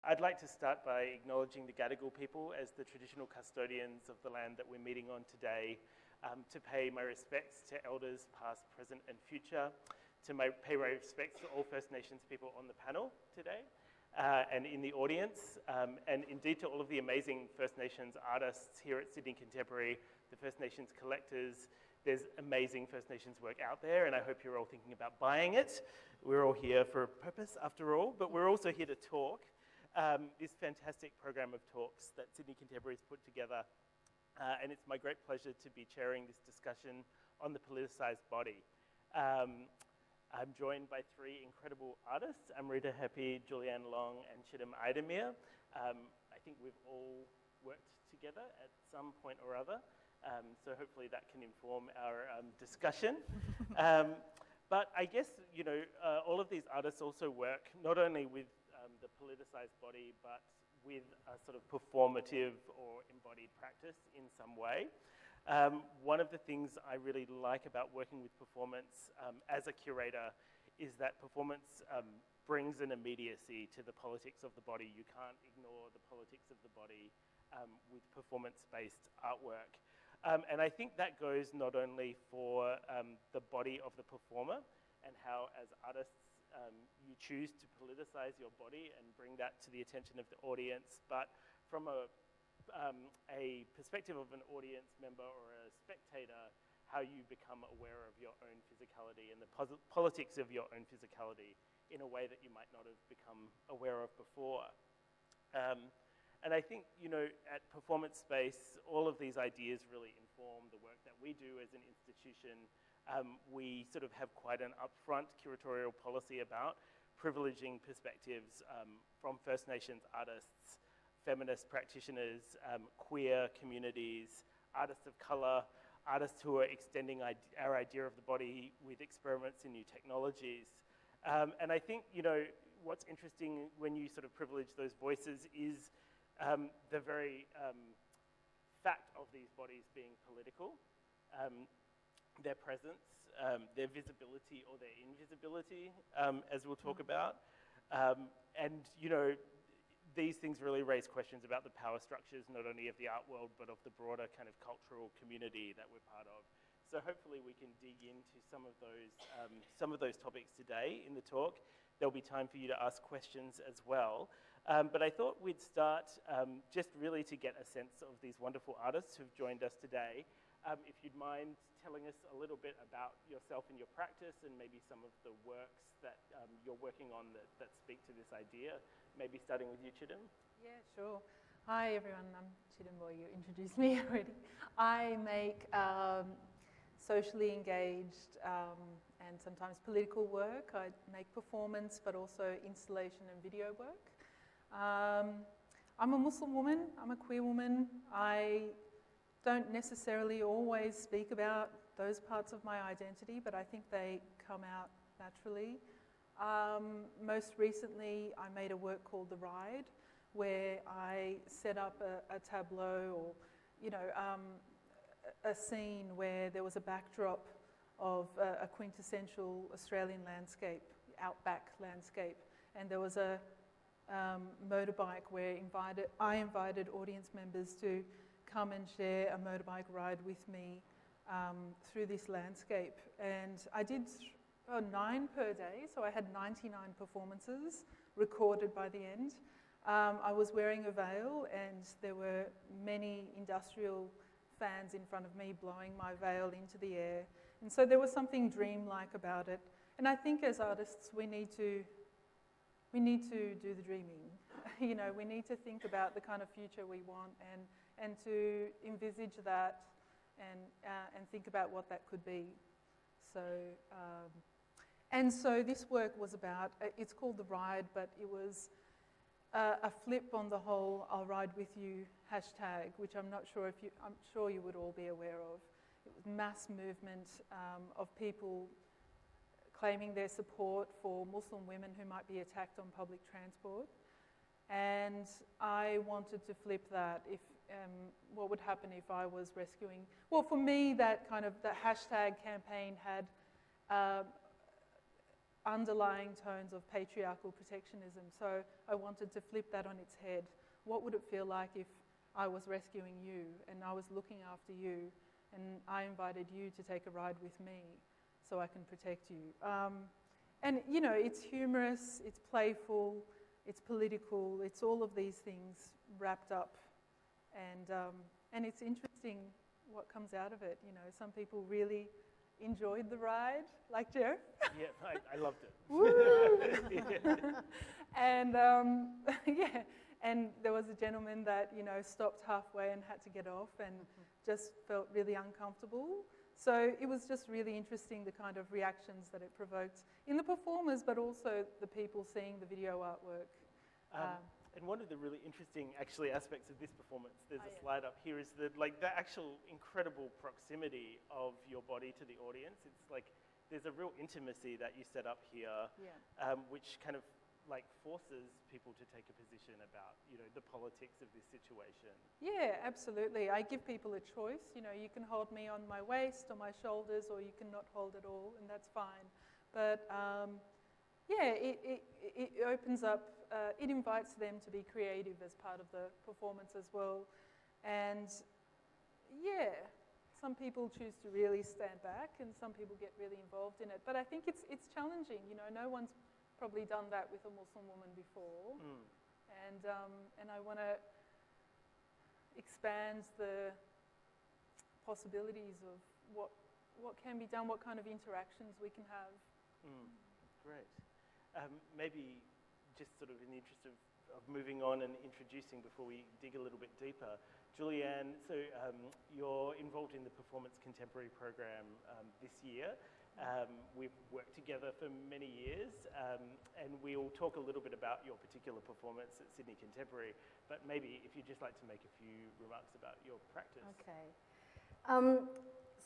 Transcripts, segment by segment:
I'd like to start by acknowledging the Gadigal people as the traditional custodians of the land that we're meeting on today, to pay my respects to elders past, present and future, to pay my respects to all First Nations people on the panel today and in the audience, and indeed to all of the amazing First Nations artists here at Sydney Contemporary, the First Nations collectors. There's amazing First Nations work out there, and I hope you're all thinking about buying it. We're all here for a purpose, after all, but we're also here to talk. This fantastic program of talks that Sydney Contemporary has put together, and it's my great pleasure to be chairing this discussion on the politicized body. I'm joined by three incredible artists, Amrita Hepi, Banja Lung, and Cigdem Aydemir. I think we've all worked together at some point or other. So hopefully that can inform our discussion. But I guess, you know, all of these artists also work not only with the politicized body, but with a sort of performative or embodied practice in some way. One of the things I really like about working with performance as a curator is that performance brings an immediacy to the politics of the body. You can't ignore the politics of the body with performance-based artwork. And I think that goes not only for the body of the performer and how, as artists, you choose to politicize your body and bring that to the attention of the audience, but from a perspective of an audience member or a spectator, how you become aware of your own physicality and the politics of your own physicality in a way that you might not have become aware of before. And I think, you know, at Performance Space, all of these ideas really inform the work that we do as an institution. We sort of have quite an upfront curatorial policy about privileging perspectives from First Nations artists, feminist practitioners, queer communities, artists of color, artists who are extending our idea of the body with experiments in new technologies. And I think, you know, what's interesting when you sort of privilege those voices is the very fact of these bodies being political, their presence, their visibility or their invisibility, as we'll talk about. And, you know, these things really raise questions about the power structures, not only of the art world, but of the broader kind of cultural community that we're part of. So hopefully we can dig into some of those topics today in the talk. There'll be time for you to ask questions as well. But I thought we'd start just really to get a sense of these wonderful artists who've joined us today. If you'd mind telling us a little bit about yourself and your practice and maybe some of the works that you're working on that speak to this idea. Maybe starting with you, Cigdem. Yeah, sure. Hi, everyone. I'm Cigdem. Well, you introduced me already. I make socially engaged and sometimes political work. I make performance, but also installation and video work. I'm a Muslim woman. I'm a queer woman. I don't necessarily always speak about those parts of my identity, but I think they come out naturally. Most recently, I made a work called The Ride, where I set up a tableau or, you know, a scene where there was a backdrop of a quintessential Australian landscape, outback landscape, and there was a motorbike where I invited audience members to come and share a motorbike ride with me through this landscape. And I did 9 per day, so I had 99 performances recorded by the end. I was wearing a veil, and there were many industrial fans in front of me blowing my veil into the air. And so there was something dreamlike about it. And I think as artists, we need to do the dreaming. You know, we need to think about the kind of future we want and to envisage that and think about what that could be. So, and so this work was about, it's called The Ride, but it was a flip on the whole "I'll ride with you" hashtag, which I'm sure you would all be aware of. It was mass movement of people claiming their support for Muslim women who might be attacked on public transport. And I wanted to flip that. If what would happen if I was rescuing? Well, for me, that kind of the hashtag campaign had. underlying tones of patriarchal protectionism. So I wanted to flip that on its head. What would it feel like if I was rescuing you and I was looking after you and I invited you to take a ride with me so I can protect you? And, you know, it's humorous, it's playful, it's political, it's all of these things wrapped up. And it's interesting what comes out of it. You know, some people really enjoyed the ride, like Jeff. Yeah, I loved it. Woo! And yeah, and there was a gentleman that, you know, stopped halfway and had to get off and just felt really uncomfortable. So it was just really interesting, the kind of reactions that it provoked in the performers, but also the people seeing the video artwork. And one of the really interesting, actually, aspects of this performance, there's a slide up here, is the actual incredible proximity of your body to the audience. It's like there's a real intimacy that you set up here, which kind of like forces people to take a position about, you know, the politics of this situation. Yeah, absolutely. I give people a choice. You know, you can hold me on my waist or my shoulders, or you can not hold at all, and that's fine. But yeah, it opens up, it invites them to be creative as part of the performance as well. And yeah, some people choose to really stand back and some people get really involved in it. But I think it's challenging, you know, no one's probably done that with a Muslim woman before. And I want to expand the possibilities of what can be done, what kind of interactions we can have. Great. Maybe just sort of in the interest of moving on and introducing before we dig a little bit deeper, Julianne, so you're involved in the Performance Contemporary program this year. We've worked together for many years, and we'll talk a little bit about your particular performance at Sydney Contemporary, but maybe if you'd just like to make a few remarks about your practice. Okay.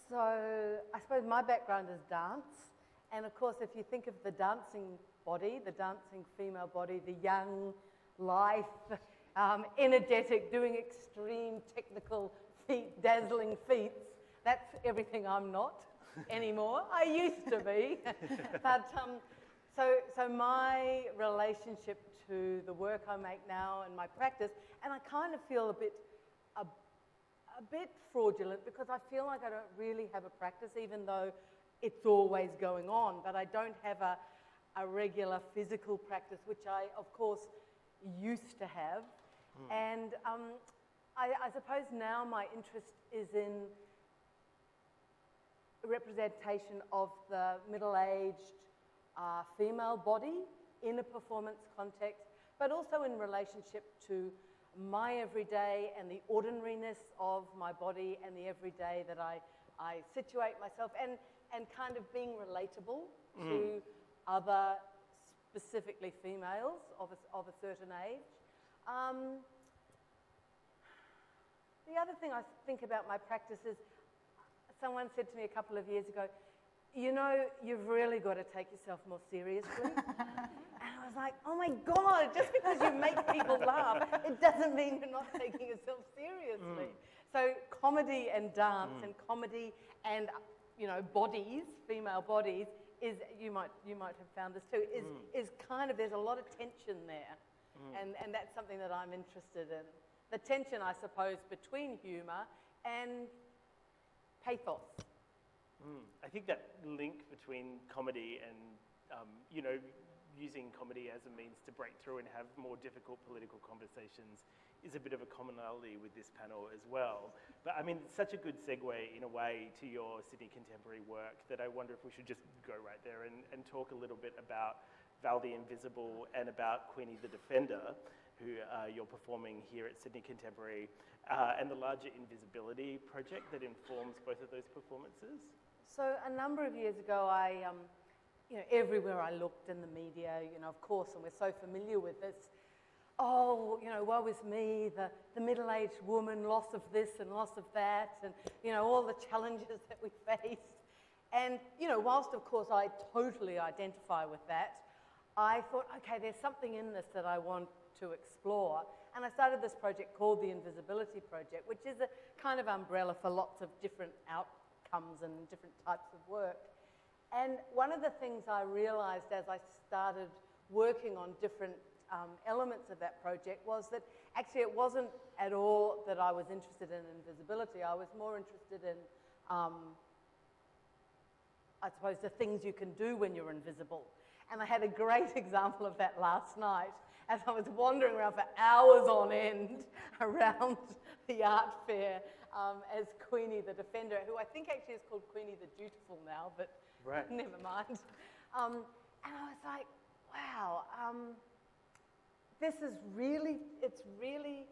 So I suppose my background is dance, and of course if you think of the dancing body, the dancing female body, the young, lithe, energetic, doing extreme technical feat, dazzling feats, that's everything I'm not anymore. I used to be. But so my relationship to the work I make now and my practice, and I kind of feel a bit fraudulent because I feel like I don't really have a practice, even though it's always going on, but I don't have a regular physical practice, which I, of course, used to have. And I suppose now my interest is in representation of the middle-aged female body in a performance context, but also in relationship to my everyday and the ordinariness of my body and the everyday that I situate myself, and kind of being relatable to other, specifically females of a certain age. The other thing I think about my practice is, someone said to me a couple of years ago, you know, you've really got to take yourself more seriously. And I was like, oh my God, just because you make people laugh, it doesn't mean you're not taking yourself seriously. So comedy and dance and comedy and, you know, bodies, female bodies, is, you might have found this too, is kind of, there's a lot of tension there. And that's something that I'm interested in. The tension, I suppose, between humour and pathos. I think that link between comedy and, you know, using comedy as a means to break through and have more difficult political conversations is a bit of a commonality with this panel as well. But I mean, it's such a good segue in a way to your Sydney Contemporary work that I wonder if we should just go right there and talk a little bit about Val the Invisible and about Queenie the Defender, who you're performing here at Sydney Contemporary, and the larger Invisibility Project that informs both of those performances. So a number of years ago, you know, everywhere I looked in the media, you know, of course, and we're so familiar with this, oh, you know, woe is me, the middle-aged woman, loss of this and loss of that, and, you know, all the challenges that we faced. And, you know, whilst, of course, I totally identify with that, I thought, okay, there's something in this that I want to explore. And I started this project called the Invisibility Project, which is a kind of umbrella for lots of different outcomes and different types of work. And one of the things I realised as I started working on different elements of that project was that actually it wasn't at all that I was interested in invisibility. I was more interested in, I suppose, the things you can do when you're invisible. And I had a great example of that last night as I was wandering around for hours on end around the art fair as Queenie the Defender, who I think actually is called Queenie the Dutiful now, but never mind. And I was like, wow, it's really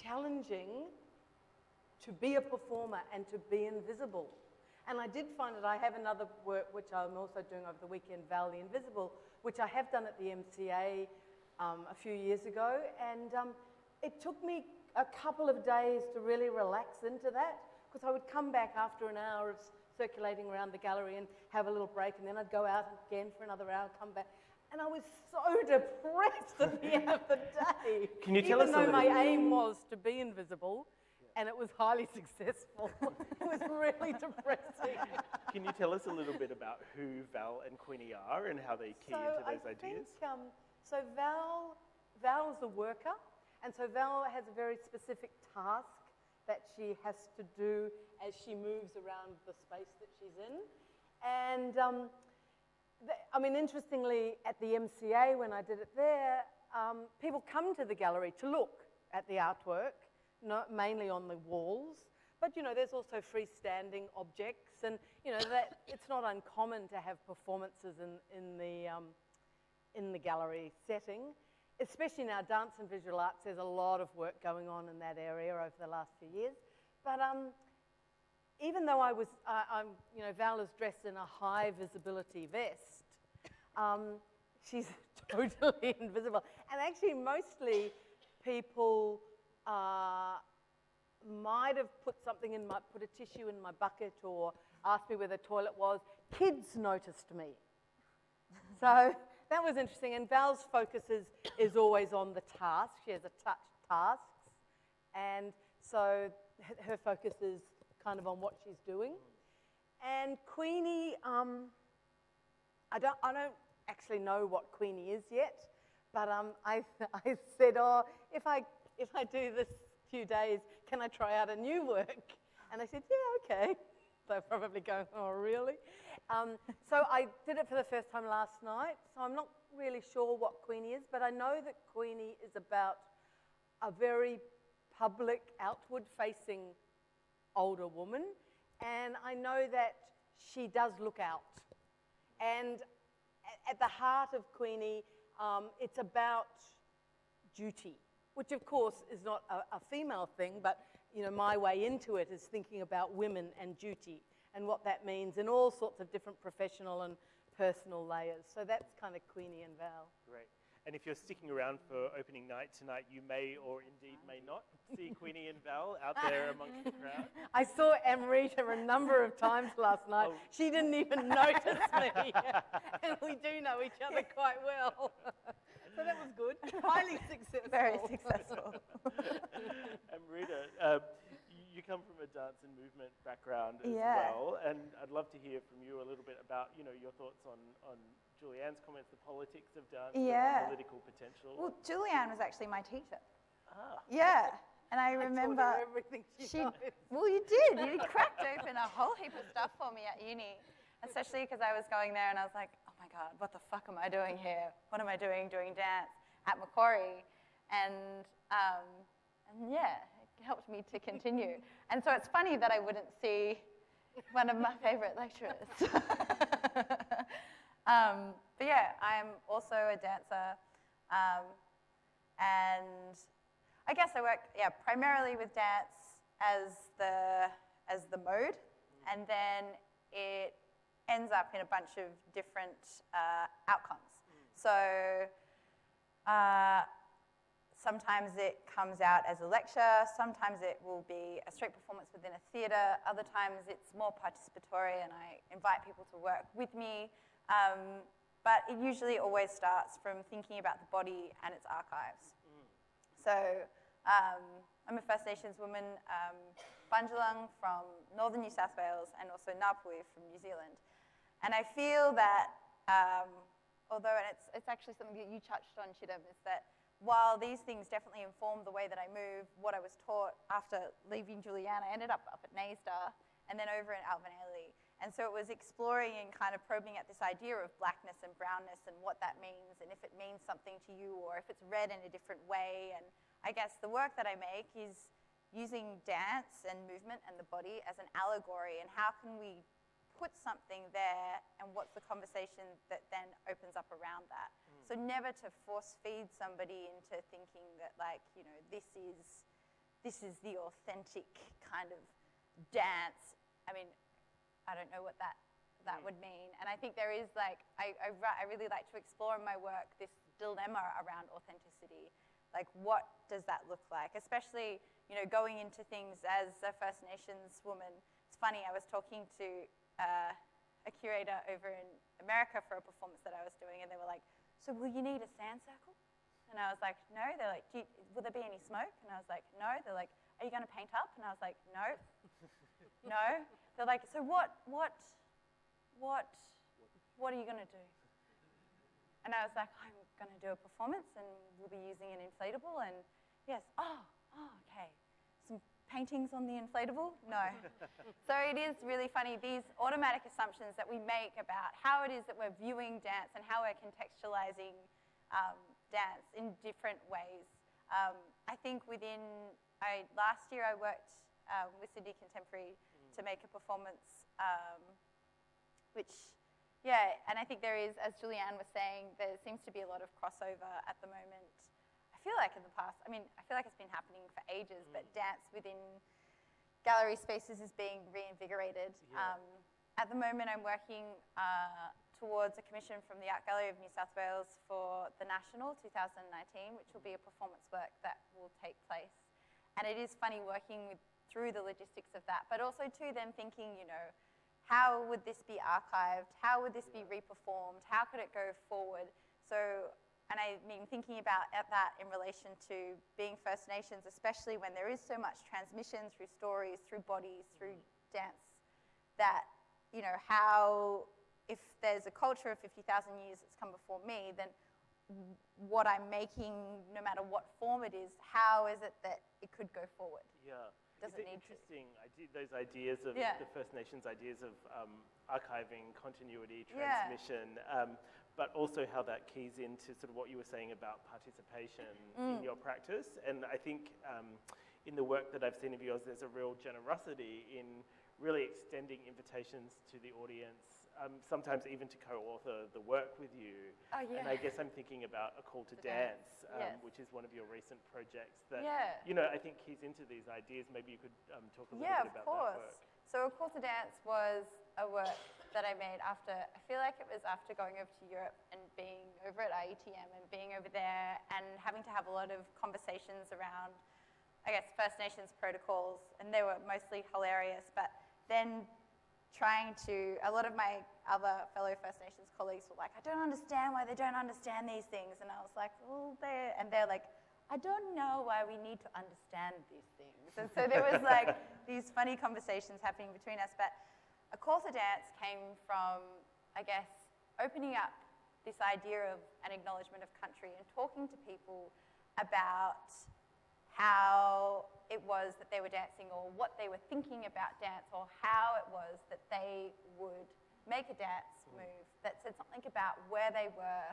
challenging to be a performer and to be invisible. And I did find that I have another work which I'm also doing over the weekend, Val the Invisible, which I have done at the MCA a few years ago. And it took me a couple of days to really relax into that, because I would come back after an hour of circulating around the gallery and have a little break, and then I'd go out again for another hour, come back. And I was so depressed at the end of the day. Can you tell us Even though my aim was to be invisible, and it was highly successful. It was really depressing. Can you tell us a little bit about who Val and Queenie are and how they key into those ideas? So Val is a worker, and so Val has a very specific task that she has to do as she moves around the space that she's in. And I mean, interestingly, at the MCA, when I did it there, people come to the gallery to look at the artwork, not mainly on the walls, but you know, there's also freestanding objects, and you know that it's not uncommon to have performances in the gallery setting. Especially now, dance and visual arts, there's a lot of work going on in that area over the last few years. But even though you know, Val is dressed in a high visibility vest, she's totally invisible. And actually, mostly people might have put a tissue in my bucket or asked me where the toilet was. Kids noticed me. So that was interesting. And Val's focus is always on the task. She has tasks. And so her focus is kind of on what she's doing. And Queenie, I don't actually know what Queenie is yet, but I said, oh, if I do this few days, can I try out a new work? And they said, yeah, okay. They're probably going, oh, really? So I did it for the first time last night, so I'm not really sure what Queenie is, but I know that Queenie is about a very public, outward-facing older woman, and I know that she does look out. And at the heart of Queenie, it's about duty, which of course is not a female thing, but you know, my way into it is thinking about women and duty and what that means in all sorts of different professional and personal layers. So that's kind of Queenie and Val. Great. And if you're sticking around for opening night tonight, you may or indeed may not see Queenie and Val out there amongst the crowd. I saw Amrita a number of times last night. Oh. She didn't even notice me. And we do know each other quite well. So that was good. Highly successful. Very successful. Amrita, you come from a dance and movement background as well, and I'd love to hear from you a little bit about, you know, your thoughts on Julianne's comments, the politics of dance, the political potential. Well, Julianne was actually my teacher. Ah. Yeah. And I remember I taught her everything she knows. Well, you did. You cracked open a whole heap of stuff for me at uni, especially because I was going there and I was like, oh my God, what the fuck am I doing here? What am I doing dance at Macquarie? And yeah, it helped me to continue. And so it's funny that I wouldn't see one of my favorite lecturers. But yeah, I'm also a dancer, and I guess I work primarily with dance as the mode, and then it ends up in a bunch of different outcomes. So sometimes it comes out as a lecture, sometimes it will be a straight performance within a theatre, other times it's more participatory and I invite people to work with me. But it usually always starts from thinking about the body and its archives. So I'm a First Nations woman, Banja Lung from northern New South Wales and also Ngāpuhi from New Zealand. And I feel that, although, and it's actually something that you touched on, Cigdem, is that while these things definitely inform the way that I move, what I was taught after leaving Julianne, I ended up at NASDA and then over in Albanelli. And so it was exploring and kind of probing at this idea of blackness and brownness and what that means and if it means something to you or if it's read in a different way. And I guess the work that I make is using dance and movement and the body as an allegory, and how can we put something there and what's the conversation that then opens up around that. So never to force feed somebody into thinking that, like, you know, this is the authentic kind of dance. I mean, I don't know what that would mean. And I think there is, like, I really like to explore in my work this dilemma around authenticity. Like, what does that look like? Especially, you know, going into things as a First Nations woman. It's funny, I was talking to a curator over in America for a performance that I was doing, and they were like, so will you need a sand circle? And I was like, no. They're like, will there be any smoke? And I was like, no. They're like, are you going to paint up? And I was like, no. No. They're like, so what are you going to do? And I was like, I'm going to do a performance, and we'll be using an inflatable, and yes, oh, okay. Some paintings on the inflatable? No. So it is really funny, these automatic assumptions that we make about how it is that we're viewing dance and how we're contextualizing dance in different ways. I think last year I worked with Sydney Contemporary to make a performance which, yeah, and I think there is, as Julianne was saying, there seems to be a lot of crossover at the moment. I feel like in the past, I mean, I feel like it's been happening for ages, but dance within gallery spaces is being reinvigorated. Yeah. At the moment, I'm working towards a commission from the Art Gallery of New South Wales for the National 2019, which will be a performance work that will take place. And it is funny working through the logistics of that, but also too then thinking, you know, how would this be archived? How would this be reperformed? How could it go forward? So, and I mean, thinking about that in relation to being First Nations, especially when there is so much transmission through stories, through bodies, through dance, that, you know, how, if there's a culture of 50,000 years that's come before me, then what I'm making, no matter what form it is, how is it that it could go forward? Yeah. Does it need interesting? Those ideas of the First Nations ideas of archiving, continuity, transmission, but also how that keys into sort of what you were saying about participation in your practice. And I think in the work that I've seen of yours, there's a real generosity in really extending invitations to the audience, sometimes even to co-author the work with you. Oh, yeah. And I guess I'm thinking about A Call to Dance, which is one of your recent projects that, you know, I think keys into these ideas. Maybe you could talk a little bit about that work. So A Call to Dance was a work that I made after, I feel like it was after going over to Europe and being over at IETM and being over there and having to have a lot of conversations around, I guess, First Nations protocols, and they were mostly hilarious, but then trying to, a lot of my other fellow First Nations colleagues were like, I don't understand why they don't understand these things. And I was like, well, they're like, I don't know why we need to understand these things. And so there was like these funny conversations happening between us. But A Call to Dance came from, I guess, opening up this idea of an acknowledgement of country and talking to people about how it was that they were dancing or what they were thinking about dance or how it was that they would make a dance move that said something about where they were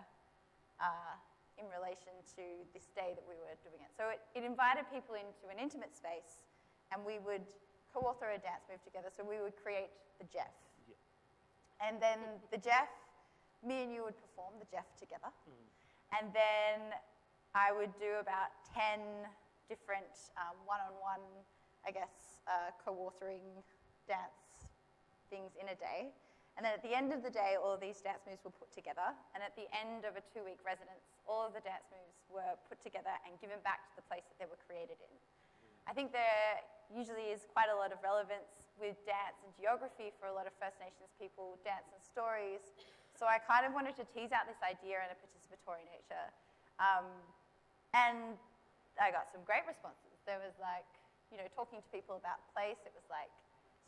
in relation to this day that we were doing it. So it invited people into an intimate space, and we would co-author a dance move together. So we would create the Jeff. Yeah. And then the Jeff, me and you would perform the Jeff together. And then I would do about 10 different one-on-one, I guess, co-authoring dance things in a day. And then at the end of the day, all of these dance moves were put together. And at the end of a 2-week residence, all of the dance moves were put together and given back to the place that they were created in. I think there usually is quite a lot of relevance with dance and geography for a lot of First Nations people, dance and stories. So I kind of wanted to tease out this idea in a participatory nature. And I got some great responses. There was like, you know, talking to people about place. It was like,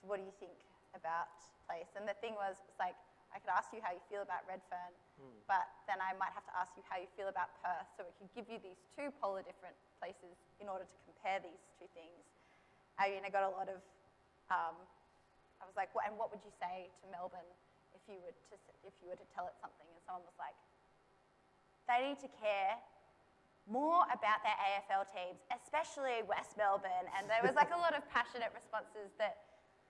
so what do you think about place? And the thing was, it's like, I could ask you how you feel about Redfern, but then I might have to ask you how you feel about Perth, so it could give you these two polar different places in order to compare these two things. I got a lot of, I was like, and what would you say to Melbourne if you were to tell it something? And someone was like, they need to care more about their AFL teams, especially West Melbourne. And there was like a lot of passionate responses that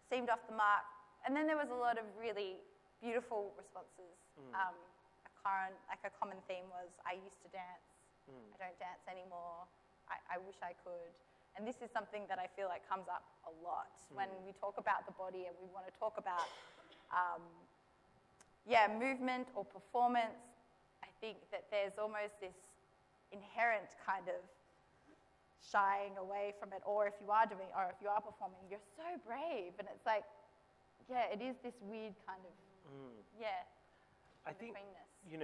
seemed off the mark. And then there was a lot of really beautiful responses. A common theme was, I used to dance, I don't dance anymore, I wish I could. And this is something that I feel like comes up a lot when we talk about the body and we want to talk about movement or performance. I think that there's almost this inherent kind of shying away from it, or if you are performing, you're so brave. And it's like, it is this weird kind of, I think,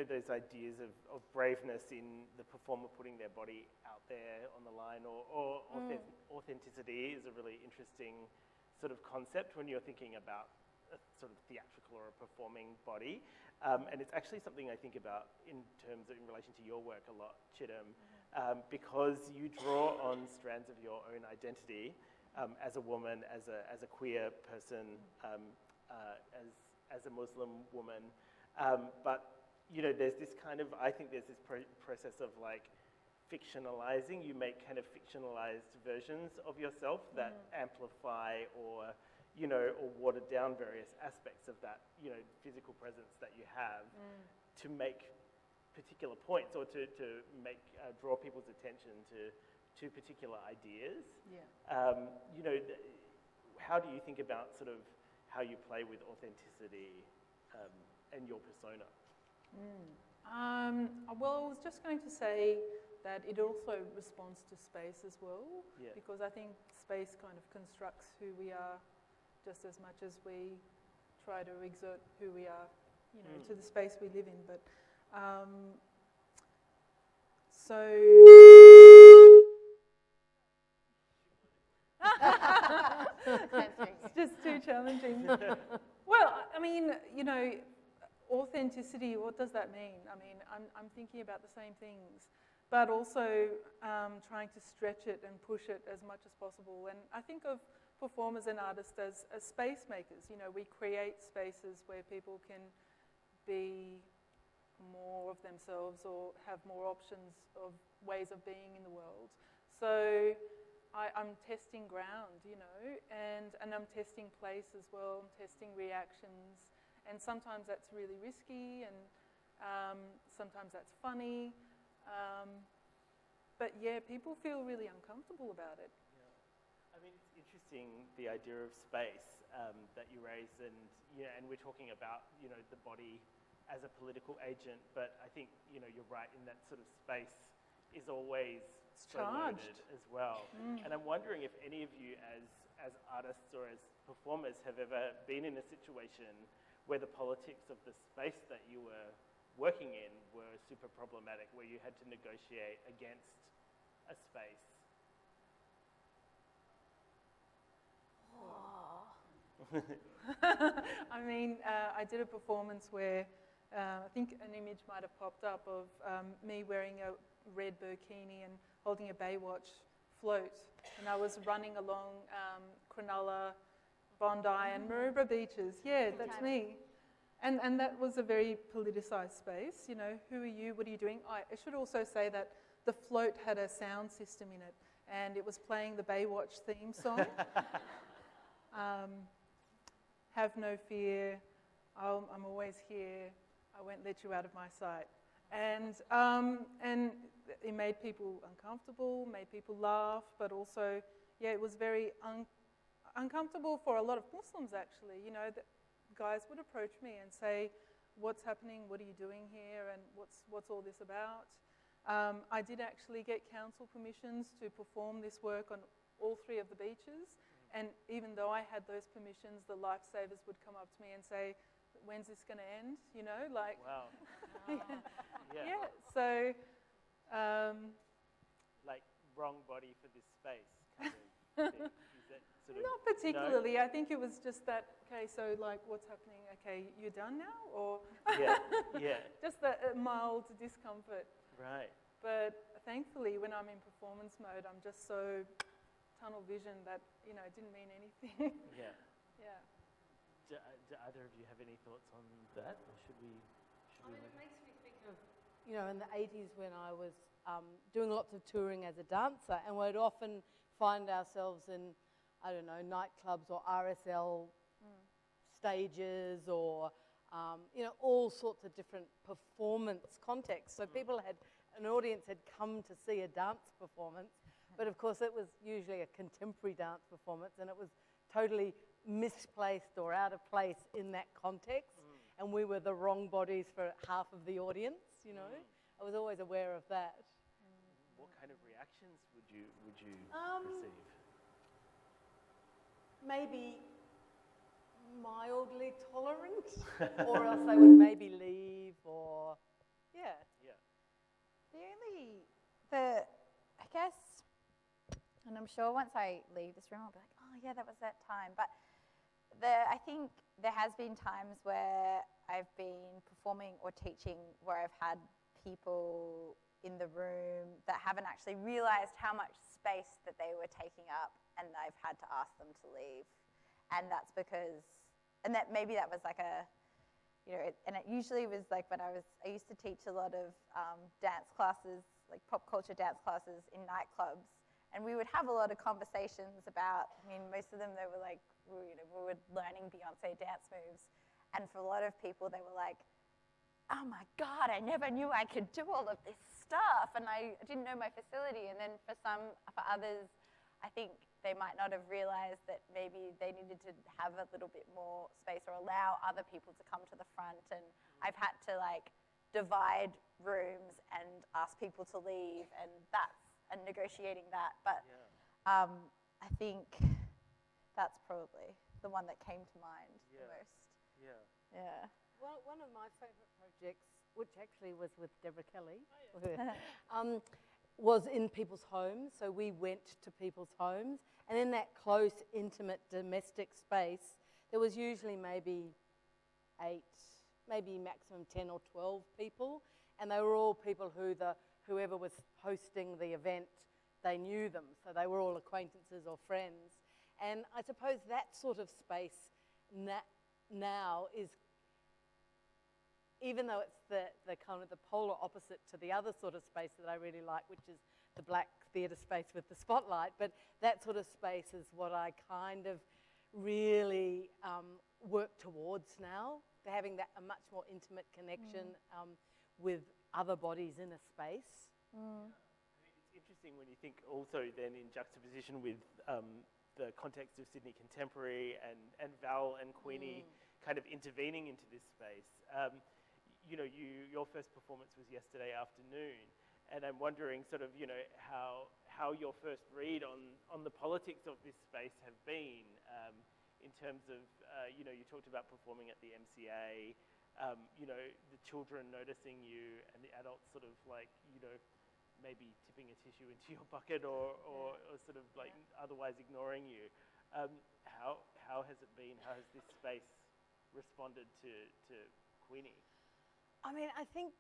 those ideas of braveness in the performer putting their body out there on the line, or authenticity is a really interesting sort of concept when you're thinking about a sort of theatrical or a performing body. And it's actually something I think about in relation to your work a lot, Cigdem, because you draw on strands of your own identity as a woman, as a queer person, as a Muslim woman. But there's this kind of, I think there's this process of like fictionalizing. You make kind of fictionalized versions of yourself that amplify or water down various aspects of that, physical presence that you have to make particular points or to make, draw people's attention to particular ideas. How do you think about sort of how you play with authenticity and your persona? Well, I was just going to say that it also responds to space as well, because I think space kind of constructs who we are just as much as we try to exert who we are, to the space we live in. But it's just too challenging. Well, I mean, authenticity, what does that mean? I mean, I'm thinking about the same things, but also trying to stretch it and push it as much as possible. And I think of performers and artists as space makers. We create spaces where people can be more of themselves or have more options of ways of being in the world. So I'm testing ground, and I'm testing place as well. I'm testing reactions. And sometimes that's really risky, and sometimes that's funny. But people feel really uncomfortable about it. I mean, it's interesting, the idea of space that you raised, and we're talking about, the body as a political agent, but I think, you're right in that sort of space is always so loaded as well. And I'm wondering if any of you as artists or as performers have ever been in a situation where the politics of the space that you were working in were super problematic, where you had to negotiate against a space. I mean, I did a performance where I think an image might have popped up of me wearing a red burkini and holding a Baywatch float, and I was running along Cronulla, Bondi and Maroubra beaches. Yeah, that's me. And that was a very politicised space. Who are you? What are you doing? I should also say that the float had a sound system in it, and it was playing the Baywatch theme song. Have no fear, I'm always here, I won't let you out of my sight. And it made people uncomfortable, made people laugh, but also, it was very uncomfortable for a lot of Muslims actually. That guys would approach me and say, what's happening, what are you doing here, and what's all this about? I did actually get council permissions to perform this work on all 3 of the beaches. And even though I had those permissions, the lifesavers would come up to me and say, when's this going to end? Wow. So... like, wrong body for this space kind of thing. Is that sort of? Not particularly. I think it was just that, okay, so like what's happening? Okay, you're done now? Or Yeah. just a mild discomfort. Right. But thankfully, when I'm in performance mode, I'm just so tunnel vision that, you know, it didn't mean anything. Yeah. Yeah. Do either of you have any thoughts on that, or should we? It makes me think of, you know, in the 80s when I was doing lots of touring as a dancer, and we'd often find ourselves in, I don't know, nightclubs or RSL stages or, you know, all sorts of different performance contexts. So an audience had come to see a dance performance, but of course it was usually a contemporary dance performance, and it was totally misplaced or out of place in that context, and we were the wrong bodies for half of the audience, you know. I was always aware of that. What kind of reactions would you receive? Maybe mildly tolerant, or else they would maybe leave, or, yeah. I guess, and I'm sure once I leave this room, I'll be like, oh yeah, that was that time. But I think there has been times where I've been performing or teaching where I've had people in the room that haven't actually realized how much space that they were taking up, and I've had to ask them to leave. And that's because, and that maybe that was like a, you know, and it usually was like when I used to teach a lot of dance classes, like pop culture dance classes in nightclubs, and we would have a lot of conversations about, I mean, most of them, they were like, we were learning Beyonce dance moves, and for a lot of people, they were like, oh my God, I never knew I could do all of this stuff, and I didn't know my facility. And then for others, I think they might not have realized that maybe they needed to have a little bit more space or allow other people to come to the front. And I've had to like divide rooms and ask people to leave, and negotiating that. But I think that's probably the one that came to mind the most. Yeah. Well, one of my favourite projects, which actually was with Deborah Kelly, was in people's homes. So we went to people's homes, and in that close, intimate, domestic space, there was usually maybe 8, maybe maximum 10 or 12 people, and they were all people whoever was hosting the event, they knew them, so they were all acquaintances or friends. And I suppose that sort of space now is, even though it's the kind of the polar opposite to the other sort of space that I really like, which is the black theatre space with the spotlight, but that sort of space is what I kind of really work towards now. They're having a much more intimate connection with other bodies in a space. It's interesting when you think also then in juxtaposition with the context of Sydney Contemporary and Val and Queenie kind of intervening into this space. You know, your first performance was yesterday afternoon, and I'm wondering sort of, you know, how your first read on the politics of this space have been in terms of, you know, you talked about performing at the MCA, you know, the children noticing you and the adults sort of like, you know, maybe tipping a tissue into your bucket or sort of like otherwise ignoring you. How has it been? How has this space responded to Queenie? I mean, I think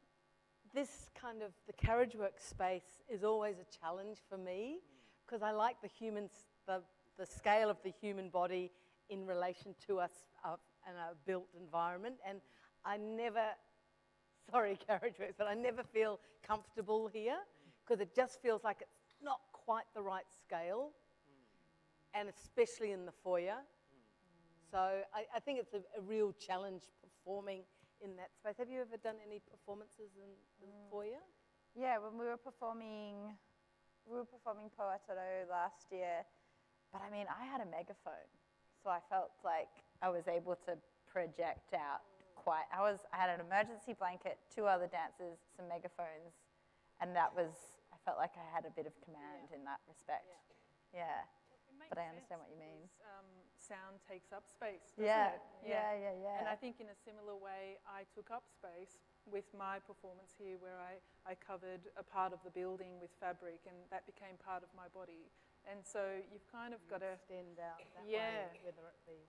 this kind of, the Carriageworks space is always a challenge for me, because I like the scale of the human body in relation to us in a built environment, and I never, sorry Carriageworks, but I never feel comfortable here, because it just feels like it's not quite the right scale, and especially in the foyer. So I think it's a real challenge performing in that space. Have you ever done any performances in the foyer? Yeah, when we were performing Poatoro last year, but I mean, I had a megaphone, so I felt like I was able to project out quite. I had an emergency blanket, 2 other dancers, some megaphones, and I felt like I had a bit of command in that respect. Yeah. But I understand what you mean. Sound takes up space, doesn't it? Yeah. And I think in a similar way, I took up space with my performance here, where I covered a part of the building with fabric, and that became part of my body. And so you've kind of got to extend out that Yeah. way, whether it be.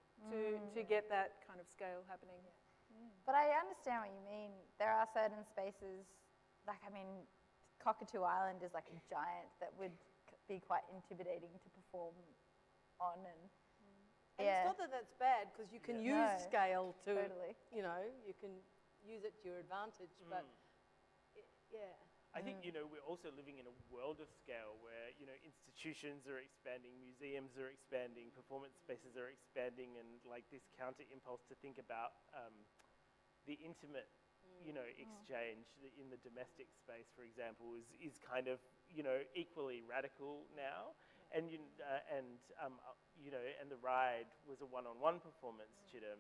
to get that kind of scale happening. But I understand what you mean. There are certain spaces, like, I mean, Cockatoo Island is like a giant that would be quite intimidating to perform on. And And it's not that that's bad, because you can use No, scale to, totally. you know, you can use it to your advantage, but yeah. I think, you know, we're also living in a world of scale where, you know, institutions are expanding, museums are expanding, performance spaces are expanding, and like this counter impulse to think about the intimate, you know, exchange in the domestic space, for example, is kind of, you know, equally radical now. And, you know, and the ride was a one-on-one performance, Cigdem,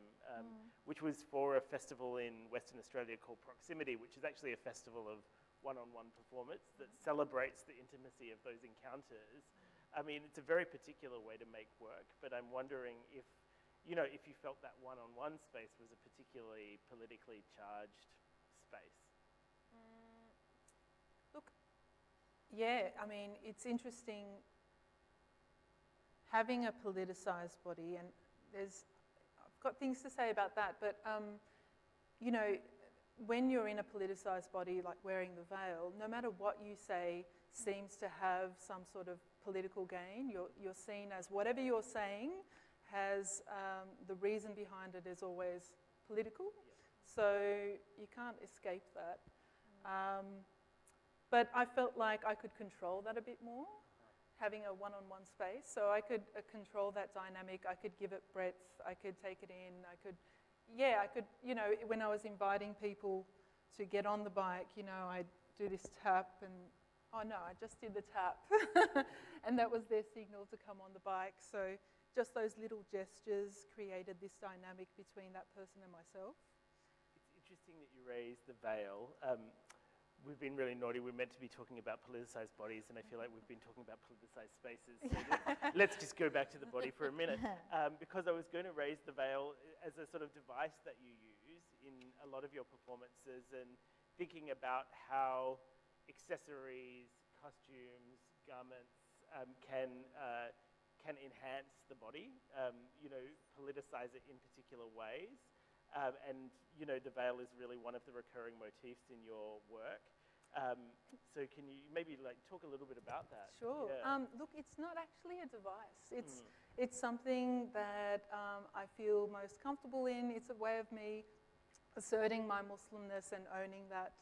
which was for a festival in Western Australia called Proximity, which is actually a festival of one-on-one performance that celebrates the intimacy of those encounters. I mean, it's a very particular way to make work, but I'm wondering if, you know, if you felt that one-on-one space was a particularly politically charged space. Look, yeah, I mean, it's interesting having a politicised body, and I've got things to say about that, but, you know, when you're in a politicised body, like wearing the veil, no matter what you say seems to have some sort of political gain. You're seen as whatever you're saying has, the reason behind it is always political. So you can't escape that. But I felt like I could control that a bit more, having a one-on-one space. So I could control that dynamic. I could give it breadth. I could take it in. I could, you know, when I was inviting people to get on the bike, you know, I'd do this tap and, oh no, I just did the tap. And that was their signal to come on the bike. So just those little gestures created this dynamic between that person and myself. It's interesting that you raised the veil. We've been really naughty. We're meant to be talking about politicized bodies, and I feel like we've been talking about politicized spaces. So let's just go back to the body for a minute. Because I was going to raise the veil as a sort of device that you use in a lot of your performances, and thinking about how accessories, costumes, garments can enhance the body, you know, politicize it in particular ways. And, you know, the veil is really one of the recurring motifs in your work. So can you maybe like talk a little bit about that? Sure. Yeah. Look, it's not actually a device. It's something that I feel most comfortable in. It's a way of me asserting my Muslimness and owning that.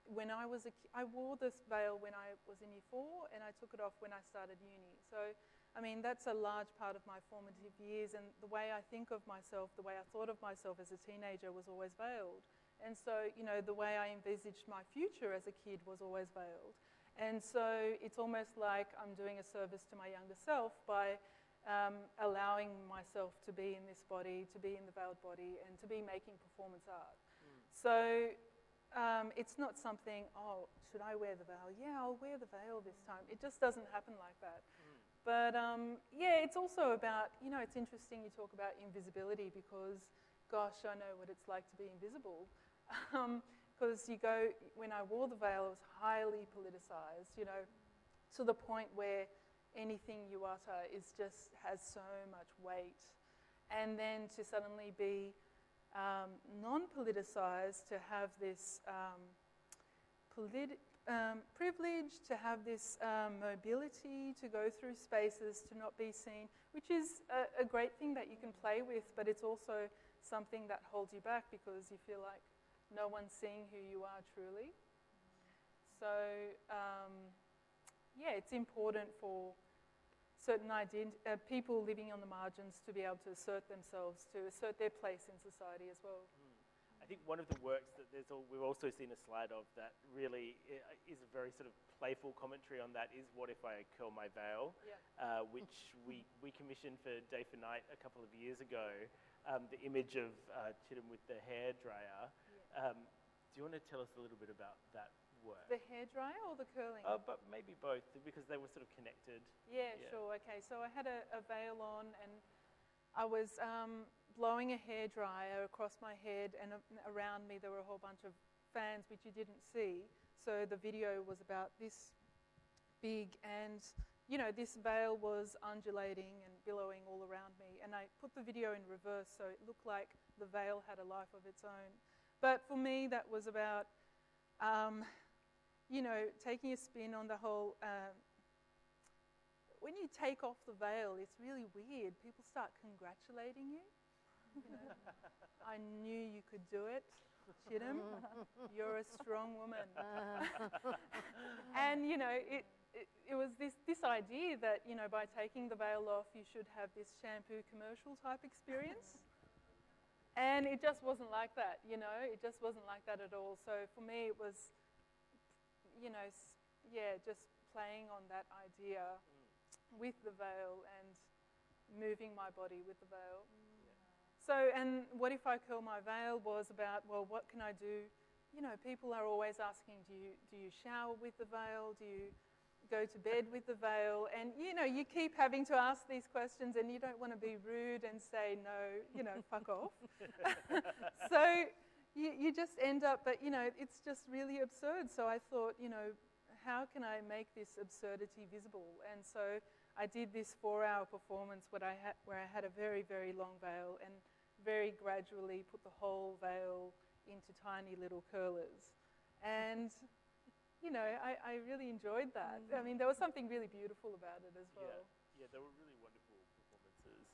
When I was I wore this veil when I was in Year 4, and I took it off when I started uni. So, I mean, that's a large part of my formative years, and the way I think of myself, the way I thought of myself as a teenager was always veiled. And so, you know, the way I envisaged my future as a kid was always veiled. And so it's almost like I'm doing a service to my younger self by allowing myself to be in this body, to be in the veiled body, and to be making performance art. So it's not something, oh, should I wear the veil? Yeah, I'll wear the veil this time. It just doesn't happen like that. But yeah, it's also about, you know, it's interesting you talk about invisibility, because, gosh, I know what it's like to be invisible. Because you go, when I wore the veil, it was highly politicized, you know, to the point where anything you utter has so much weight. And then to suddenly be non-politicized, to have this privilege, to have this mobility, to go through spaces, to not be seen, which is a great thing that you can play with, but it's also something that holds you back because you feel like no one's seeing who you are truly. So, yeah, it's important for certain people living on the margins to be able to assert themselves, to assert their place in society as well. I think one of the works that we've also seen a slide of that really is a very sort of playful commentary on that is What If I Curl My Veil, which we commissioned for Day for Night a couple of years ago, the image of Cigdem with the hairdryer. Do you want to tell us a little bit about that work? The hairdryer or the curling? But maybe both, because they were sort of connected. Yeah, sure, okay. So I had a veil on, and I was blowing a hairdryer across my head, and around me there were a whole bunch of fans which you didn't see. So the video was about this big, and you know, this veil was undulating and billowing all around me. And I put the video in reverse so it looked like the veil had a life of its own. But for me, that was about, you know, taking a spin on the whole, when you take off the veil, it's really weird. People start congratulating you. You know, I knew you could do it, Cigdem. You're a strong woman. And, you know, it was this idea that, you know, by taking the veil off, you should have this shampoo commercial type experience. And it just wasn't like that, you know. It just wasn't like that at all. So for me, it was, you know, yeah, just playing on that idea with the veil and moving my body with the veil. So, and what if I curl my veil was about, well, what can I do? You know, people are always asking, do you shower with the veil? Do you go to bed with the veil? And, you know, you keep having to ask these questions and you don't want to be rude and say, no, you know, fuck off. So you just end up, but, you know, it's just really absurd. So I thought, you know, how can I make this absurdity visible? And so I did this 4-hour performance where I had a very, very long veil and very gradually put the whole veil into tiny little curlers. And, you know, I really enjoyed that. I mean, there was something really beautiful about it as well. Yeah, they were really wonderful performances.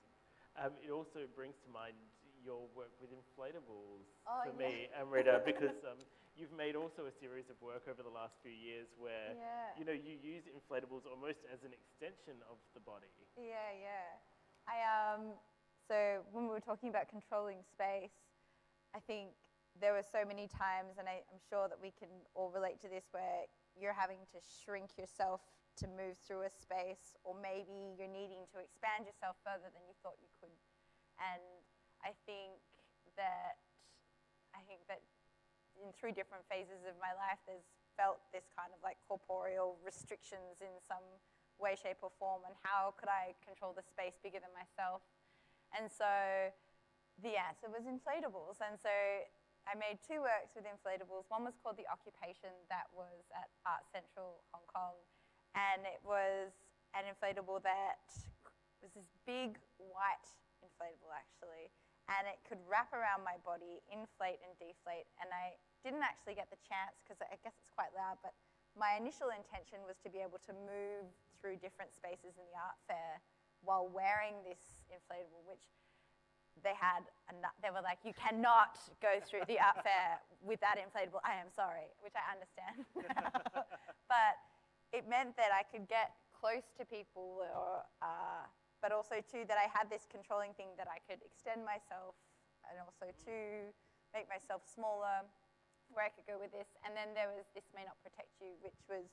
It also brings to mind your work with inflatables for me, Amrita, because you've made also a series of work over the last few years where, you know, you use inflatables almost as an extension of the body. Yeah. So when we were talking about controlling space, I think there were so many times, and I'm sure that we can all relate to this, where you're having to shrink yourself to move through a space, or maybe you're needing to expand yourself further than you thought you could. And I think that through different phases of my life, there's felt this kind of like corporeal restrictions in some way, shape, or form, and how could I control the space bigger than myself? And so the answer was inflatables. And so I made 2 works with inflatables. One was called The Occupation, that was at Art Central, Hong Kong. And it was an inflatable that was this big white inflatable, actually. And it could wrap around my body, inflate and deflate. And I didn't actually get the chance, because I guess it's quite loud, but my initial intention was to be able to move through different spaces in the art fair while wearing this inflatable, which they were like, you cannot go through the art fair with that inflatable. I am sorry, which I understand. But it meant that I could get close to people, but also too that I had this controlling thing that I could extend myself, and also to make myself smaller, where I could go with this. And then there was This May Not Protect You, which was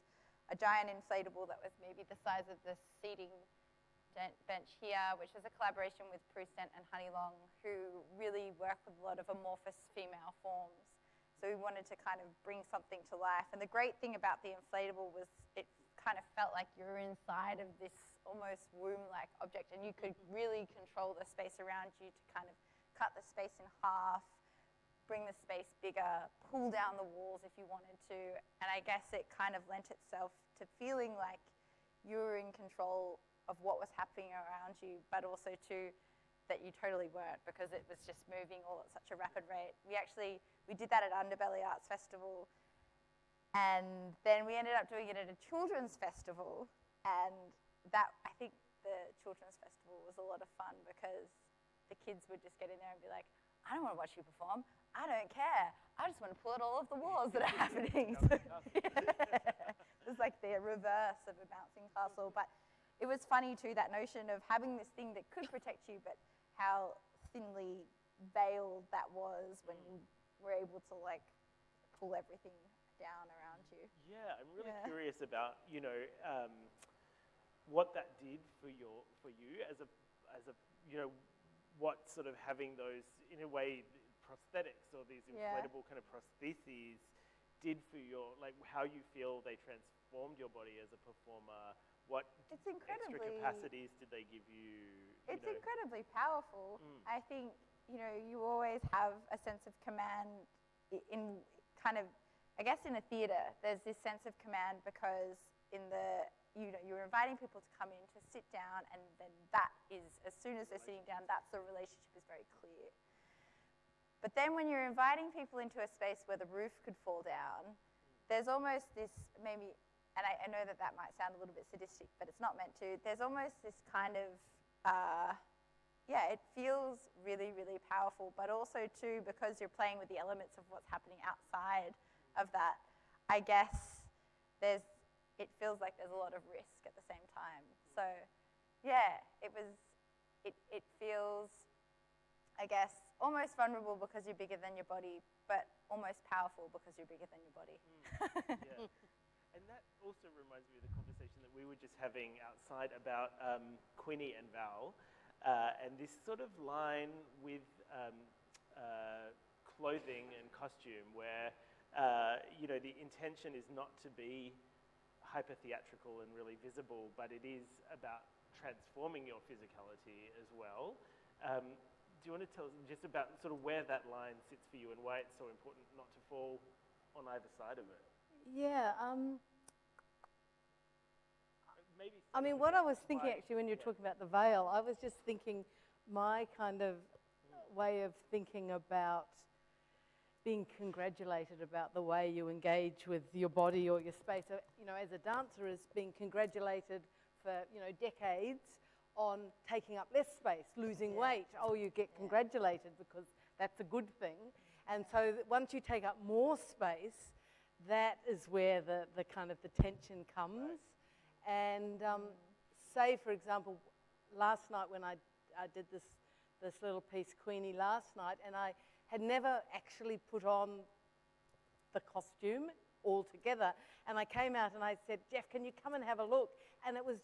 a giant inflatable that was maybe the size of the seating bench here, which was a collaboration with Prue Stent and Honey Long, who really work with a lot of amorphous female forms. So we wanted to kind of bring something to life. And the great thing about the inflatable was it kind of felt like you were inside of this almost womb-like object, and you could really control the space around you to kind of cut the space in half, bring the space bigger, pull down the walls if you wanted to. And I guess it kind of lent itself to feeling like you were in control of what was happening around you, but also too that you totally weren't, because it was just moving all at such a rapid rate. We did that at Underbelly Arts Festival, and then we ended up doing it at a children's festival, and that, I think the children's festival was a lot of fun, because the kids would just get in there and be like, I don't want to watch you perform, I don't care, I just want to pull at all of the walls that are happening. So, it was like the reverse of a bouncing castle. But it was funny too, that notion of having this thing that could protect you, but how thinly veiled that was when you were able to like pull everything down around you. Yeah, I'm really curious about, you know, what that did for you as a you know, what sort of having those, in a way, prosthetics or these inflatable kind of prostheses did for your, like, how you feel they transformed your body as a performer. What extra capacities did they give you? It's incredibly powerful. I think, you know, you always have a sense of command in kind of, I guess in a theatre, there's this sense of command because you're inviting people to come in to sit down, and then that is, as soon as they're sitting down, that's the relationship is very clear. But then when you're inviting people into a space where the roof could fall down, there's almost this maybe, and I know that that might sound a little bit sadistic, but it's not meant to, there's almost this kind of, it feels really, really powerful, but also too, because you're playing with the elements of what's happening outside of that, I guess it feels like there's a lot of risk at the same time. So yeah, it feels, I guess, almost vulnerable because you're bigger than your body, but almost powerful because you're bigger than your body. Yeah. And that also reminds me of the conversation that we were just having outside about Queenie and Val, and this sort of line with clothing and costume where, the intention is not to be hyper-theatrical and really visible, but it is about transforming your physicality as well. Do you want to tell us just about sort of where that line sits for you and why it's so important not to fall on either side of it? Yeah. I mean, what I was thinking actually when you're talking about the veil, I was just thinking my kind of way of thinking about being congratulated about the way you engage with your body or your space. So, as a dancer, is being congratulated for, decades on taking up less space, losing weight. Oh, you get congratulated because that's a good thing. And so once you take up more space, that is where the kind of the tension comes. And say, for example, last night when I did this little piece, Queenie, last night, and I had never actually put on the costume altogether. And I came out and I said, Jeff, can you come and have a look? And it was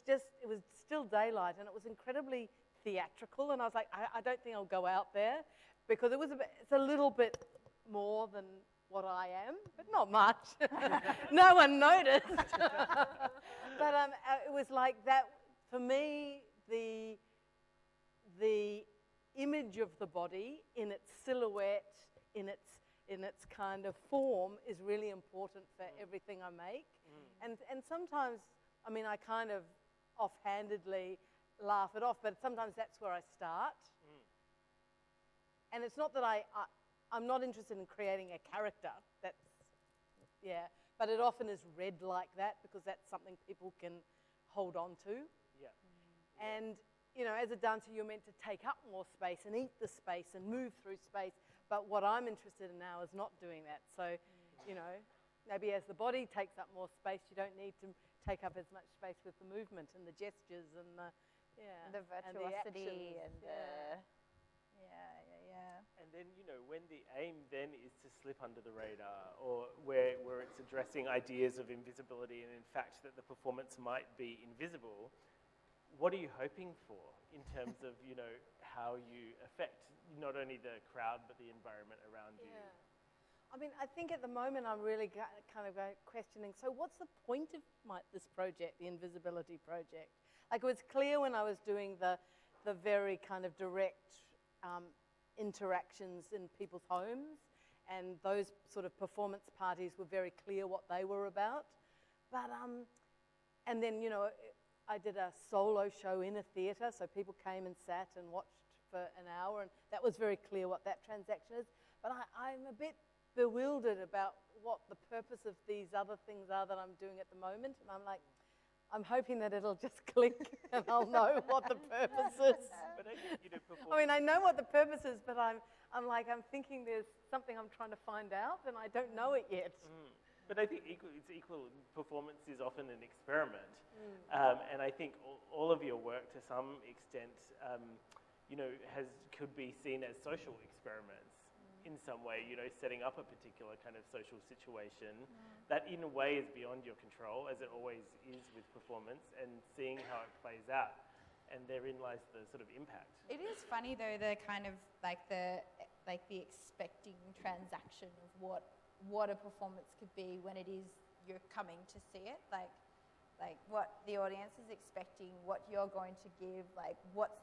still daylight, and it was incredibly theatrical. And I was like, I don't think I'll go out there, because it's a little bit more than what I am, but not much. No one noticed. But it was like that, for me, the image of the body in its silhouette, in its kind of form, is really important for everything I make. And sometimes, I mean, I kind of offhandedly laugh it off, but sometimes that's where I start. And it's not that I'm not interested in creating a character. But it often is read like that because that's something people can hold on to. Yeah. And, as a dancer, you're meant to take up more space and eat the space and move through space. But what I'm interested in now is not doing that. So, maybe as the body takes up more space, you don't need to take up as much space with the movement and the gestures and the virtuosity and And then, when the aim then is to slip under the radar, or where it's addressing ideas of invisibility and in fact that the performance might be invisible, what are you hoping for in terms of, how you affect not only the crowd but the environment around you? I mean, I think at the moment I'm really kind of questioning, so what's the point of this project, the Invisibility Project? Like, it was clear when I was doing the very kind of direct interactions in people's homes, and those sort of performance parties were very clear what they were about. But, and then, I did a solo show in a theatre, so people came and sat and watched for an hour, and that was very clear what that transaction is. But I'm a bit bewildered about what the purpose of these other things are that I'm doing at the moment, and I'm like, I'm hoping that it'll just click and I'll know what the purpose is. But I think, I mean, I know what the purpose is, but I'm thinking there's something I'm trying to find out, and I don't know it yet. But I think it's equal. Performance is often an experiment, and I think all of your work, to some extent, could be seen as social experiments in some way. Setting up a particular kind of social situation that, in a way, is beyond your control, as it always is with performance, and seeing how it plays out. And therein lies the sort of impact. It is funny though, the kind of the expecting transaction of what a performance could be when it is you're coming to see it, like what the audience is expecting, what you're going to give, what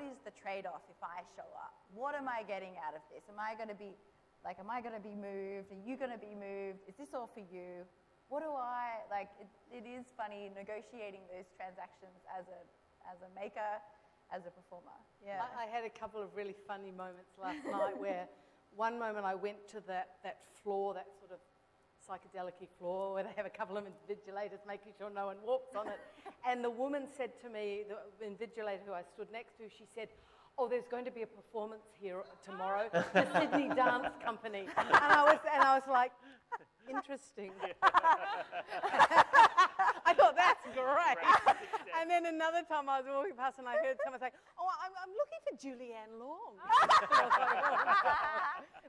is the trade-off if I show up? What am I getting out of this? Am I going to be moved? Are you going to be moved? Is this all for you? What do I like, it is funny negotiating those transactions as a maker, as a performer. Yeah. I had a couple of really funny moments last night where one moment I went to that floor, that sort of psychedelic-y floor where they have a couple of invigilators making sure no one walks on it. And the woman said to me, the invigilator who I stood next to, she said, "Oh, there's going to be a performance here tomorrow, the Sydney Dance Company." And I was like, interesting. I thought, that's great. And then another time I was walking past and I heard someone say, "Oh, I'm looking for Julianne Long."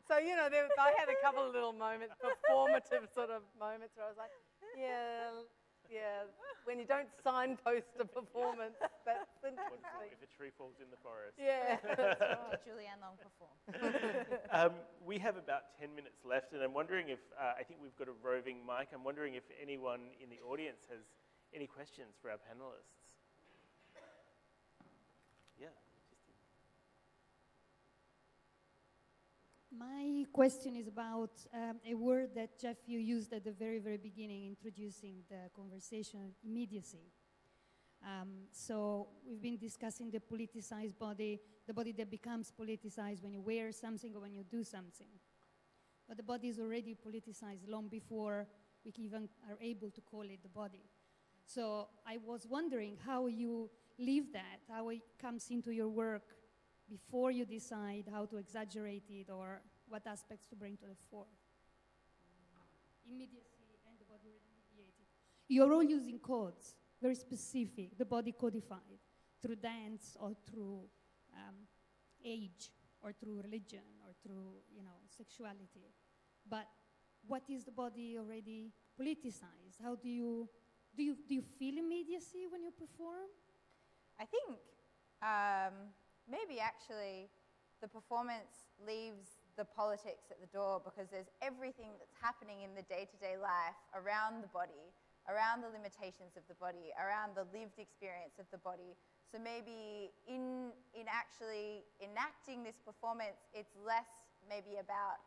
So, you know, I had a couple of little moments, performative sort of moments where I was like, yeah, when you don't signpost a performance, that's interesting. Wonderful, if a tree falls in the forest. Yeah. Julianne Long perform. We have about 10 minutes left, and I'm wondering if, I think we've got a roving mic, I'm wondering if anyone in the audience has any questions for our panelists. Yeah. My question is about a word that, Jeff, you used at the very, very beginning, introducing the conversation, immediacy. So we've been discussing the politicized body, the body that becomes politicized when you wear something or when you do something. But the body is already politicized long before we even are able to call it the body. So I was wondering how you live that, how it comes into your work before you decide how to exaggerate it or what aspects to bring to the fore. Immediacy and the body remediated. You're all using codes, very specific, the body codified, through dance or through age or through religion or through, you know, sexuality. But what is the body already politicized? How do you feel immediacy when you perform? I think maybe actually the performance leaves the politics at the door because there's everything that's happening in the day-to-day life around the body, around the limitations of the body, around the lived experience of the body. So maybe in actually enacting this performance, it's less maybe about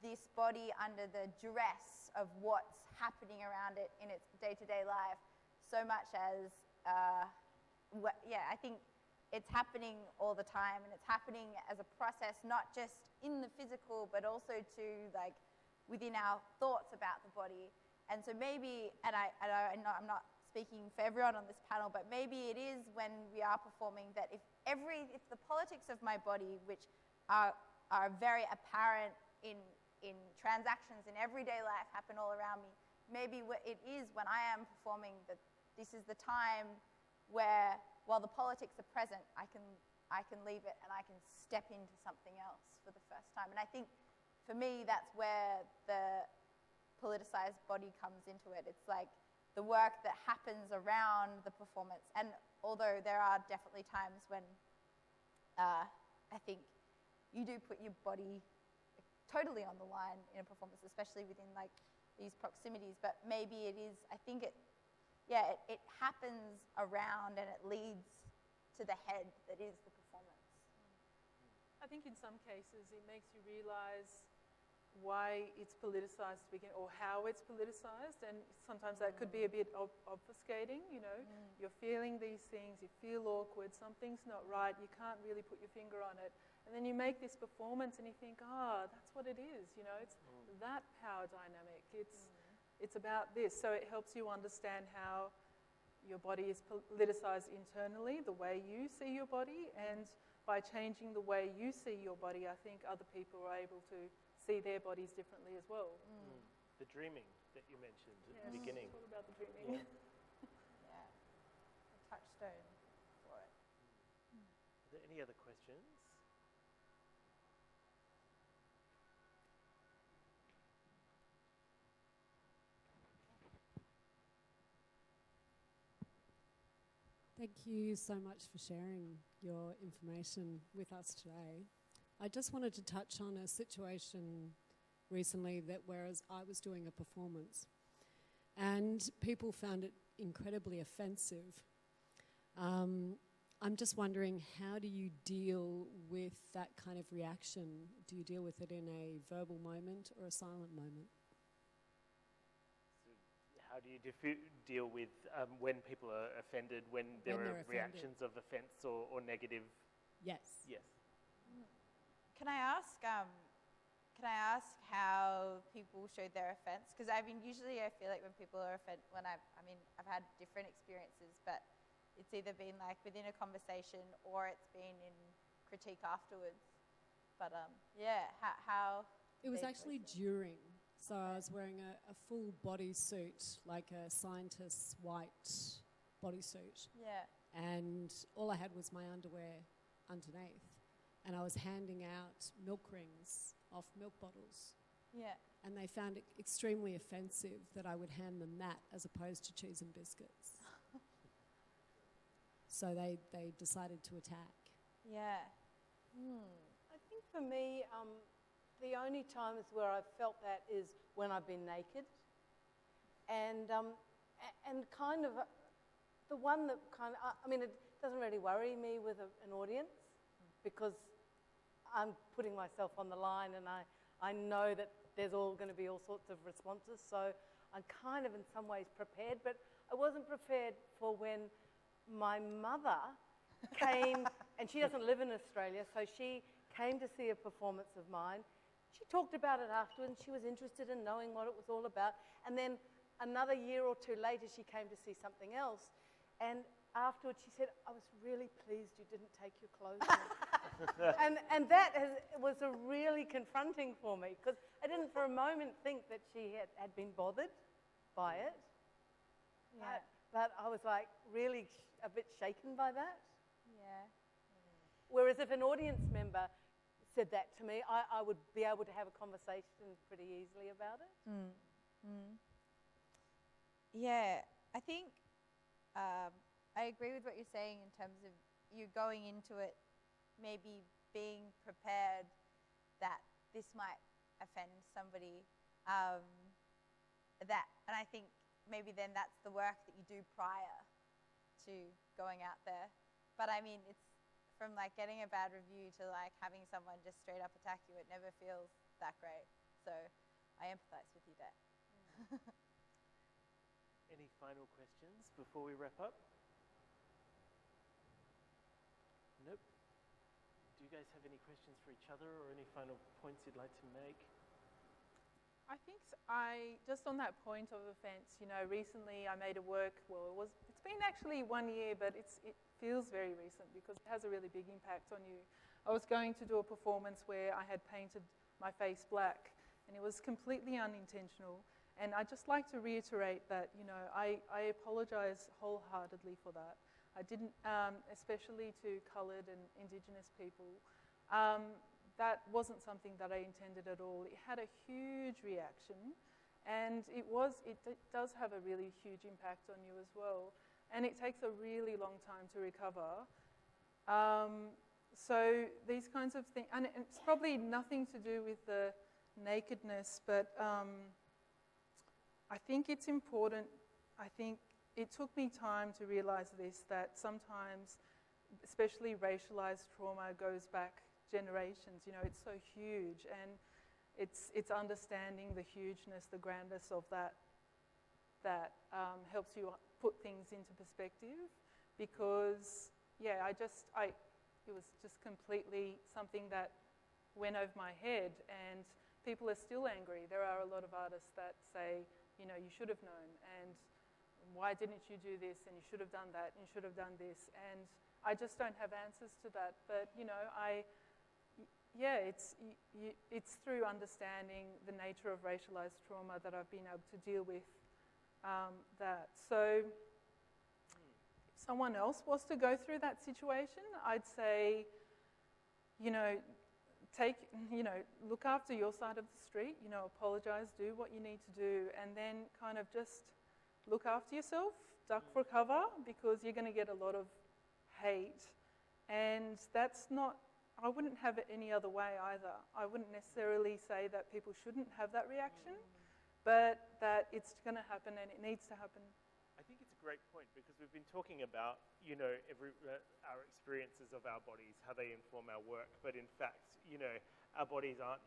this body under the duress of what's happening around it in its day-to-day life, so much as, I think it's happening all the time, and it's happening as a process, not just in the physical, but also to like within our thoughts about the body. And so maybe, and I'm not speaking for everyone on this panel, but maybe it is when we are performing that if the politics of my body, which are very apparent in transactions in everyday life, happen all around me, maybe it is when I am performing that this is the time where, while the politics are present, I can leave it and I can step into something else for the first time. And I think for me, that's where the politicized body comes into it. It's like the work that happens around the performance. And although there are definitely times when I think you do put your body totally on the line in a performance, especially within like these proximities, but maybe it is, I think it happens around and it leads to the head that is the performance. I think in some cases it makes you realize why it's politicized to begin, or how it's politicized, and sometimes that could be a bit obfuscating, you know. You're feeling these things, you feel awkward, something's not right, you can't really put your finger on it, and then you make this performance and you think, that's what it is, you know, it's that power dynamic, it's about this. So it helps you understand how your body is politicized internally, the way you see your body, and by changing the way you see your body, I think other people are able to see their bodies differently as well. The dreaming that you mentioned at the beginning. What about the dreaming? Yeah, a touchstone for it. Are there any other questions? Thank you so much for sharing your information with us today. I just wanted to touch on a situation recently that whereas I was doing a performance and people found it incredibly offensive. I'm just wondering, how do you deal with that kind of reaction? Do you deal with it in a verbal moment or a silent moment? So how how do you deal with when people are offended, when there are reactions of offence or negative? Yes. Yes. Can I ask how people showed their offence? Because I mean, usually I feel like when people are offended, I've had different experiences, but it's either been like within a conversation or it's been in critique afterwards. But yeah, how? It was actually during. So I was wearing a full bodysuit, like a scientist's white bodysuit. Yeah. And all I had was my underwear underneath. And I was handing out milk rings off milk bottles. Yeah. And they found it extremely offensive that I would hand them that as opposed to cheese and biscuits. So they decided to attack. Yeah. I think for me, the only times where I've felt that is when I've been naked. And kind of, the one that kind of, it doesn't really worry me with an audience because I'm putting myself on the line and I know that there's going to be all sorts of responses. So I'm kind of in some ways prepared, but I wasn't prepared for when my mother came, and she doesn't live in Australia, so she came to see a performance of mine. She talked about it afterwards, and she was interested in knowing what it was all about. And then another year or two later, she came to see something else. And afterwards, she said, I was really pleased you didn't take your clothes off. and that was a really confronting for me, because I didn't for a moment think that she had been bothered by it. Yeah. But I was like really a bit shaken by that. Yeah. Whereas if an audience member said that to me, I would be able to have a conversation pretty easily about it. Yeah, I think I agree with what you're saying in terms of you going into it maybe being prepared that this might offend somebody. And I think maybe then that's the work that you do prior to going out there. But I mean, it's from like getting a bad review to like having someone just straight up attack you, it never feels that great. So I empathize with you there. Any final questions before we wrap up? Nope. Do you guys have any questions for each other or any final points you'd like to make? I think just on that point of offence, recently I made a work, it's been actually 1 year, but it feels very recent because it has a really big impact on you. I was going to do a performance where I had painted my face black, and it was completely unintentional. And I'd just like to reiterate that, I apologise wholeheartedly for that. I didn't, especially to coloured and Indigenous people. That wasn't something that I intended at all. It had a huge reaction, and it does have a really huge impact on you as well. And it takes a really long time to recover. So these kinds of things, and it's probably nothing to do with the nakedness, but I think it's important. I think it took me time to realise this, that sometimes, especially racialised trauma goes back generations. It's so huge, and it's understanding the hugeness, the grandness of that helps you put things into perspective. Because it was just completely something that went over my head, and people are still angry. There are a lot of artists that say, you should have known, and why didn't you do this, and you should have done that, and you should have done this, and I just don't have answers to that. But it's through understanding the nature of racialized trauma that I've been able to deal with that. So if someone else was to go through that situation, I'd say, look after your side of the street, apologize, do what you need to do, and then kind of just look after yourself, duck for cover, because you're going to get a lot of hate. And I wouldn't have it any other way either. I wouldn't necessarily say that people shouldn't have that reaction, but that it's going to happen and it needs to happen. I think it's a great point, because we've been talking about, our experiences of our bodies, how they inform our work, but in fact, our bodies aren't,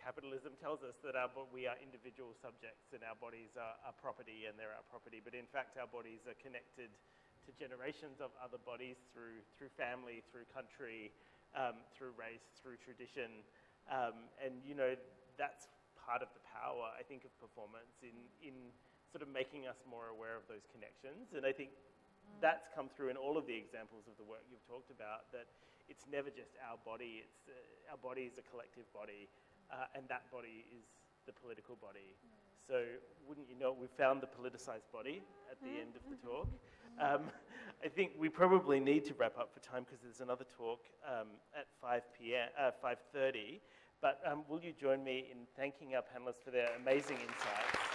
capitalism tells us that we are individual subjects and our bodies are property and they're our property, but in fact our bodies are connected to generations of other bodies through family, through country, through race, through tradition, and you know, that's part of the power, I think, of performance in sort of making us more aware of those connections. And I think that's come through in all of the examples of the work you've talked about, that it's never just our body, it's our body is a collective body, and that body is the political body. So wouldn't you know it, we found the politicized body at the end of the talk. I think we probably need to wrap up for time because there's another talk at 5:30. But will you join me in thanking our panelists for their amazing insights?